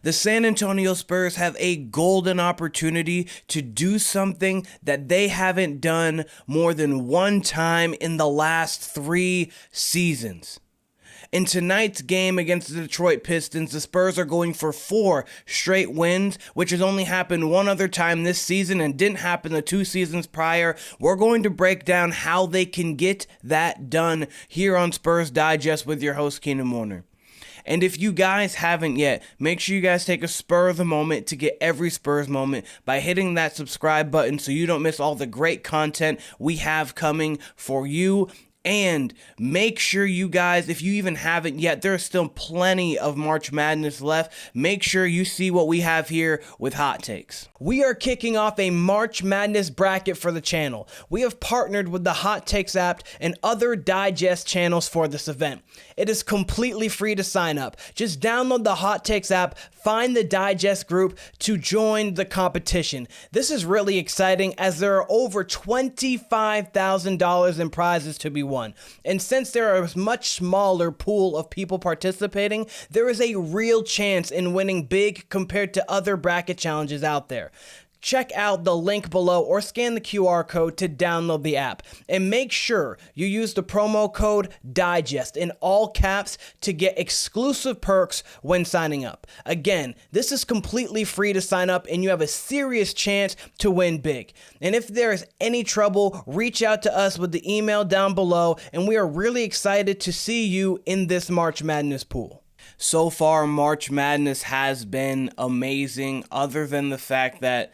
The San Antonio Spurs have a golden opportunity to do something that they haven't done more than one time in the last 3 seasons. In tonight's game against the Detroit Pistons, the Spurs are going for 4 straight wins, which has only happened one other time this season and didn't happen the 2 seasons prior. We're going to break down how they can get that done here on Spurs Digest with your host, Keenan Warner. And if you guys haven't yet, make sure you guys take a spur of the moment to get every Spurs moment by hitting that subscribe button so you don't miss all the great content we have coming for you. And make sure you guys, if you even haven't yet, there's still plenty of March Madness left. Make sure you see what we have here with hot takes. We are kicking off a March Madness bracket for the channel. We have partnered with the Hot Takes app and other digest channels for this event. It is completely free to sign up. Just download the Hot Takes app, find the digest group to join the competition. This is really exciting as there are over $25,000 in prizes to be won. And since there are a much smaller pool of people participating, there is a real chance in winning big compared to other bracket challenges out there. Check out the link below or scan the QR code to download the app. And make sure you use the promo code DIGEST in all caps to get exclusive perks when signing up. Again, this is completely free to sign up and you have a serious chance to win big. And if there is any trouble, reach out to us with the email down below, and we are really excited to see you in this March Madness pool. So far, March Madness has been amazing, other than the fact that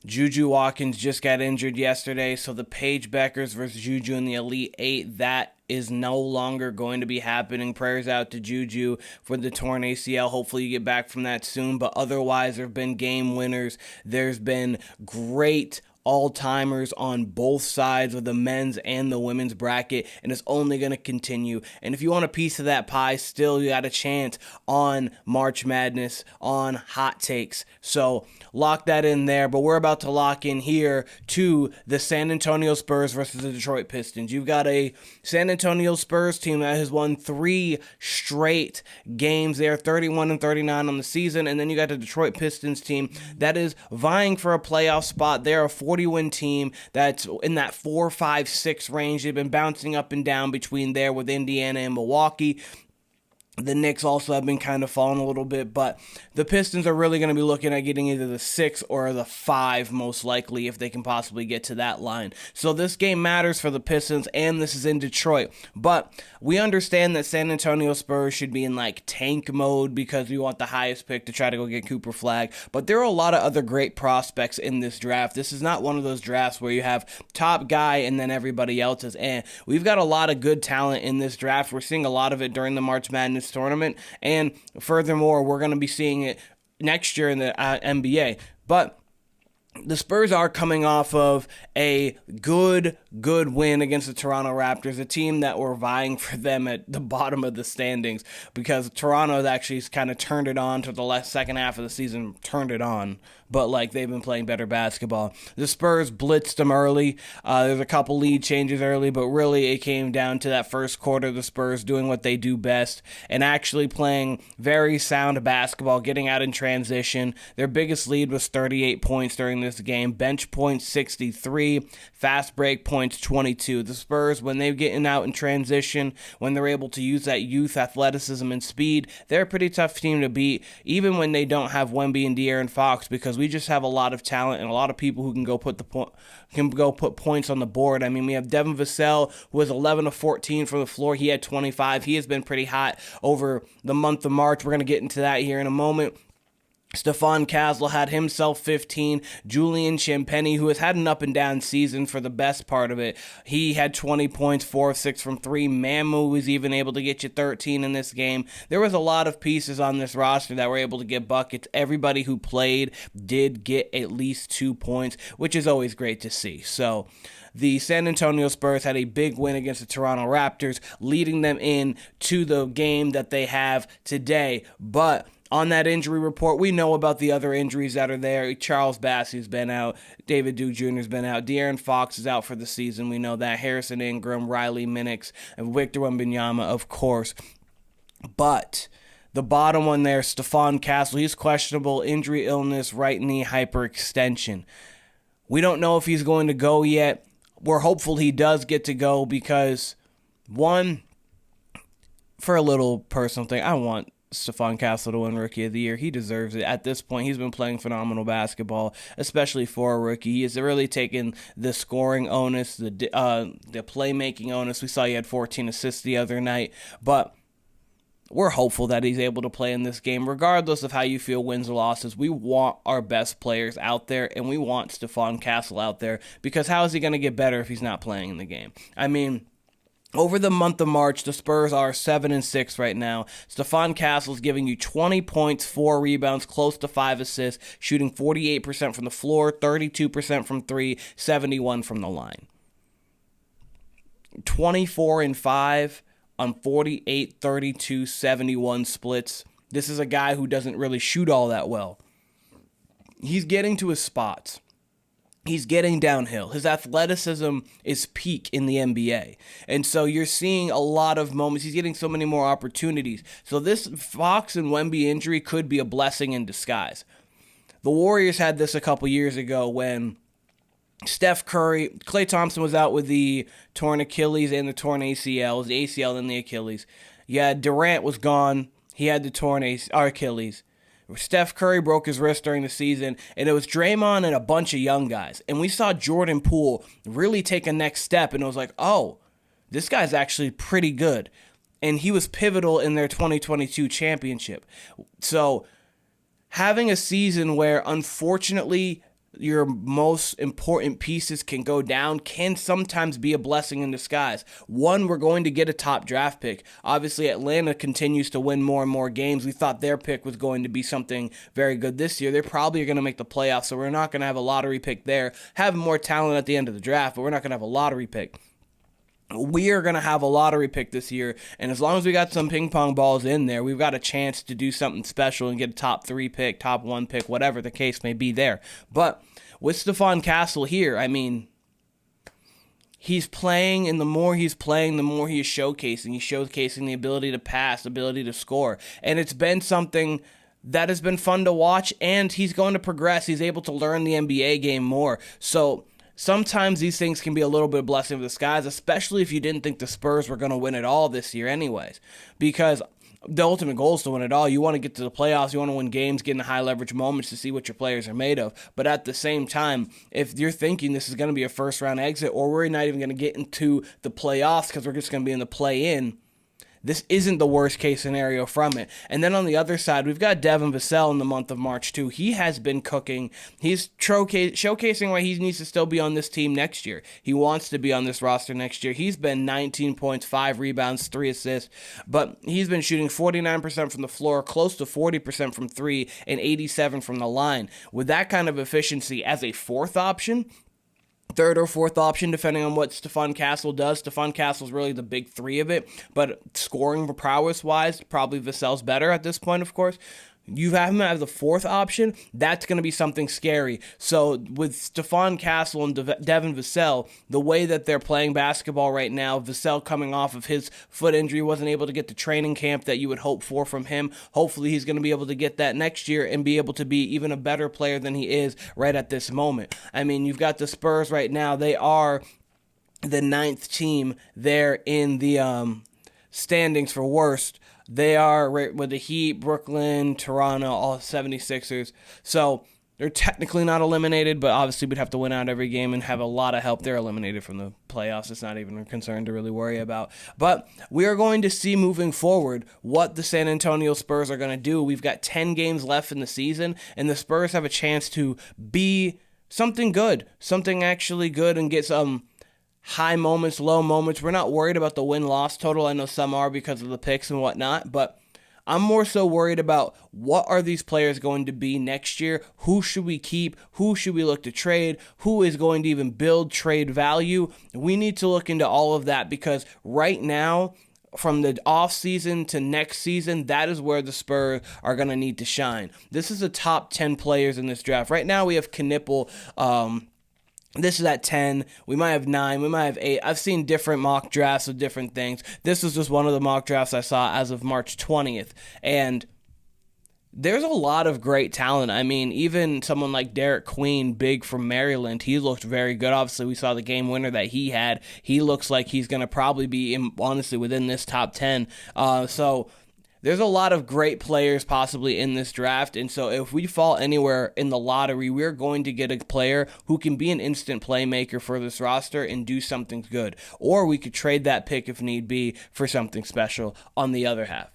Juju Watkins just got injured yesterday, so the Paige Beckers versus Juju in the Elite 8, that is no longer going to be happening. Prayers out to Juju for the torn ACL. Hopefully you get back from that soon, but otherwise there have been game winners. There's been great all-timers on both sides of the men's and the women's bracket, and it's only going to continue. And if you want a piece of that pie, still you got a chance on March Madness on Hot Takes. So lock that in there, but we're about to lock in here to the San Antonio Spurs versus the Detroit Pistons. You've got a San Antonio Spurs team that has won 3 straight games. They are 31-39 on the season, and then you got the Detroit Pistons team that is vying for a playoff spot. They're a 40-win team that's in that 4, 5, 6 range. They've been bouncing up and down between there with Indiana and Milwaukee. The Knicks also have been kind of falling a little bit, but the Pistons are really going to be looking at getting either the 6 or the 5 most likely if they can possibly get to that line. So this game matters for the Pistons, and this is in Detroit. But we understand that San Antonio Spurs should be in like tank mode because we want the highest pick to try to go get Cooper Flagg. But there are a lot of other great prospects in this draft. This is not one of those drafts where you have top guy and then everybody else is in. We've got a lot of good talent in this draft. We're seeing a lot of it during the March Madness tournament, and furthermore, we're going to be seeing it next year in the NBA. But the Spurs are coming off of a good win against the Toronto Raptors, a team that were vying for them at the bottom of the standings because Toronto has actually kind of turned it on to the second half of the season, but like they've been playing better basketball. The Spurs blitzed them early. There's a couple lead changes early, but really it came down to that first quarter, the Spurs doing what they do best and actually playing very sound basketball, getting out in transition. Their biggest lead was 38 points during this game. Bench points 63, fast break points 22. The Spurs, when they're getting out in transition, when they're able to use that youth athleticism and speed, they're a pretty tough team to beat, even when they don't have Wemby and De'Aaron Fox, because we just have a lot of talent and a lot of people who can go put points on the board. I mean, we have Devin Vassell, who was 11 of 14 from the floor. He had 25. He has been pretty hot over the month of March. We're going to get into that here in a moment. Stephon Castle had himself 15. Julian Champagnie, who has had an up-and-down season for the best part of it, he had 20 points, 4 of 6 from 3. Mamu was even able to get you 13 in this game. There was a lot of pieces on this roster that were able to get buckets. Everybody who played did get at least 2 points, which is always great to see. So the San Antonio Spurs had a big win against the Toronto Raptors, leading them in to the game that they have today. But on that injury report, we know about the other injuries that are there. Charles Bassey's been out. David Duke Jr. has been out. De'Aaron Fox is out for the season. We know that. Harrison Ingram, Riley Minix, and Victor Wembanyama, of course. But The bottom one there, Stephon Castle, he's questionable, injury, illness, right knee hyperextension. We don't know if he's going to go yet. We're hopeful he does get to go because, one, for a little personal thing, I want Stephon Castle to win Rookie of the Year. He deserves it. At this point, he's been playing phenomenal basketball, especially for a rookie. He has really taken the scoring onus, the playmaking onus. We saw he had 14 assists the other night, but we're hopeful that he's able to play in this game. Regardless of how you feel, wins or losses, we want our best players out there, and we want Stephon Castle out there, because how is he going to get better if he's not playing in the game? I mean, over the month of March, the Spurs are 7-6 right now. Stephon Castle is giving you 20 points, 4 rebounds, close to 5 assists, shooting 48% from the floor, 32% from 3, 71% from the line. 24-5 on 48, 32, 71 splits. This is a guy who doesn't really shoot all that well. He's getting to his spots. He's getting downhill. His athleticism is peak in the NBA. And so you're seeing a lot of moments. He's getting so many more opportunities. So this Fox and Wemby injury could be a blessing in disguise. The Warriors had this a couple years ago when Steph Curry, Klay Thompson was out with the torn Achilles and the torn ACL, the ACL and the Achilles. Yeah, Durant was gone. He had the torn Achilles. Steph Curry broke his wrist during the season, and it was Draymond and a bunch of young guys. And we saw Jordan Poole really take a next step, and it was like, oh, this guy's actually pretty good. And he was pivotal in their 2022 championship. So having a season where, unfortunately, your most important pieces can go down can sometimes be a blessing in disguise. One, we're going to get a top draft pick. Obviously, Atlanta continues to win more and more games. We thought their pick was going to be something very good this year. They probably are going to make the playoffs, so we're not going to have a lottery pick there. Have more talent at the end of the draft, but we're not going to have a lottery pick. We are going to have a lottery pick this year, and as long as we got some ping pong balls in there, we've got a chance to do something special and get a top 3 pick, top 1 pick, whatever the case may be there. But with Stephon Castle here, I mean, he's playing, and the more he's playing, the more he is showcasing. He's showcasing the ability to pass, ability to score, and it's been something that has been fun to watch, and he's going to progress. He's able to learn the NBA game more, so sometimes these things can be a little bit of blessing of disguise, especially if you didn't think the Spurs were going to win it all this year anyways, because the ultimate goal is to win it all. You want to get to the playoffs, you want to win games, get in high leverage moments to see what your players are made of. But at the same time, if you're thinking this is going to be a first round exit, or we're not even going to get into the playoffs because we're just going to be in the play-in, this isn't the worst case scenario from it. And then on the other side, we've got Devin Vassell in the month of March too. He has been cooking. He's showcasing why he needs to still be on this team next year. He wants to be on this roster next year. He's been 19 points, 5 rebounds, 3 assists, but he's been shooting 49% from the floor, close to 40% from 3, and 87% from the line. With that kind of efficiency as a fourth option, third or fourth option, depending on what Stephon Castle does. Stephon Castle's really the big 3 of it, but scoring prowess-wise, probably Vassell's better at this point, of course. You have him as the fourth option, that's going to be something scary. So with Stephon Castle and Devin Vassell, the way that they're playing basketball right now, Vassell coming off of his foot injury, wasn't able to get the training camp that you would hope for from him. Hopefully he's going to be able to get that next year and be able to be even a better player than he is right at this moment. I mean, you've got the Spurs right now. They are the 9th team there in the standings for worst. They are right with the Heat, Brooklyn, Toronto, all 76ers. So they're technically not eliminated, but obviously we'd have to win out every game and have a lot of help. They're eliminated from the playoffs. It's not even a concern to really worry about. But we are going to see moving forward what the San Antonio Spurs are going to do. We've got 10 games left in the season, and the Spurs have a chance to be something good, something actually good, and get some high moments, low moments. We're not worried about the win-loss total. I know some are because of the picks and whatnot, but I'm more so worried about what are these players going to be next year? Who should we keep? Who should we look to trade? Who is going to even build trade value? We need to look into all of that, because right now, from the offseason to next season, that is where the Spurs are going to need to shine. This is the top 10 players in this draft. Right now we have Knipple, This is at 10. We might have 9. We might have 8. I've seen different mock drafts of different things. This was just one of the mock drafts I saw as of March 20th. And there's a lot of great talent. I mean, even someone like Derek Queen, big from Maryland, he looked very good. Obviously, we saw the game winner that he had. He looks like he's going to probably be, honestly, within this top 10. So there's a lot of great players possibly in this draft, and so if we fall anywhere in the lottery, we're going to get a player who can be an instant playmaker for this roster and do something good. Or we could trade that pick if need be for something special on the other half.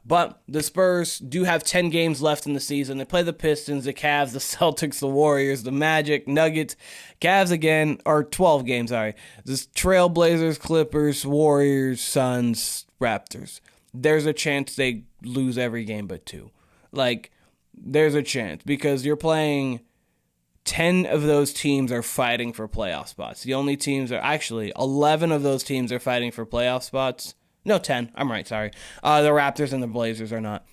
But the Spurs do have 10 games left in the season. They play the Pistons, the Cavs, the Celtics, the Warriors, the Magic, Nuggets, Cavs again, or 12 games, sorry. This Trailblazers, Clippers, Warriors, Suns, Raptors. There's a chance they lose every game but 2. Like, there's a chance because you're playing 10 of those teams are fighting for playoff spots. The only teams are actually 11 of those teams are fighting for playoff spots. No, 10. I'm right, sorry. The Raptors and the Blazers are not.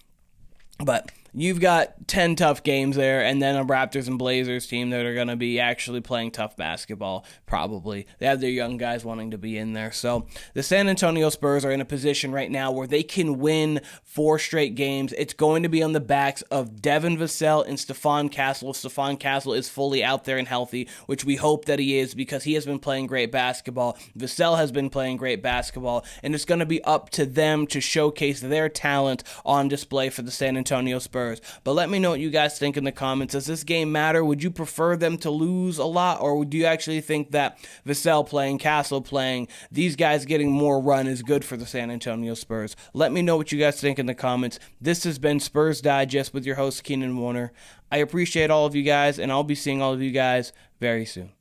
But you've got 10 tough games there, and then a Raptors and Blazers team that are going to be actually playing tough basketball, probably. They have their young guys wanting to be in there. So the San Antonio Spurs are in a position right now where they can win 4 straight games. It's going to be on the backs of Devin Vassell and Stephon Castle. If Stephon Castle is fully out there and healthy, which we hope that he is because he has been playing great basketball. Vassell has been playing great basketball, and it's going to be up to them to showcase their talent on display for the San Antonio Spurs. But let me know what you guys think in the comments. Does this game matter? Would you prefer them to lose a lot, or do you actually think that Vassell playing, Castle playing, these guys getting more run is good for the San Antonio Spurs? Let me know what you guys think in the comments. This has been Spurs Digest with your host, Keenan Warner. I appreciate all of you guys, and I'll be seeing all of you guys very soon.